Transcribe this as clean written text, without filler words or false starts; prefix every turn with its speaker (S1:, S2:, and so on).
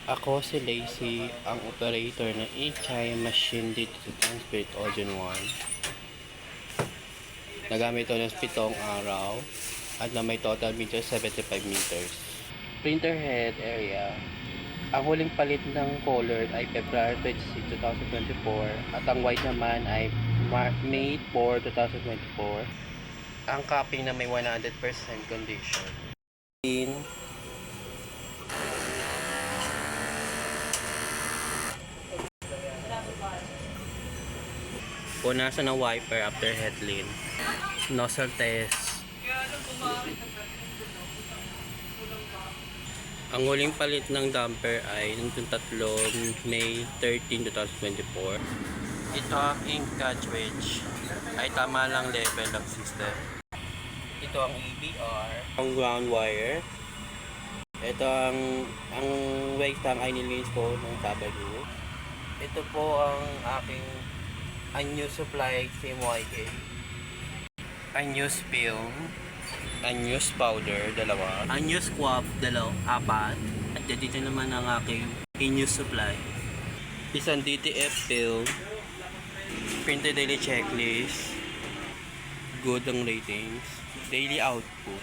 S1: Ako si Lacey, ang operator ng HI machine dito sa Transparent Ocean 1. Nagamit ito ng 7 araw at na may total meter 75 meters. Printer head area. Ang huling palit ng color ay February 26, 2024 at ang white naman ay May 4, 2024. Ang copy na may 100% condition. Punasan ng wiper after headline. Nozzle test. Ang huling palit ng damper ay nitong May 13, 2024. Ito ang ink cartridge ay tama lang level ng system. Ito ang EBR, ang ground wire. Ito ang wake tank ay nilinis ko ng Sabado. Ito po ang aking unused supply CMYK, unused film, unused powder, 2, unused quap, 4, at dito naman ang aking in-use supply, isang DTF film, printed daily checklist, good ang ratings, daily output.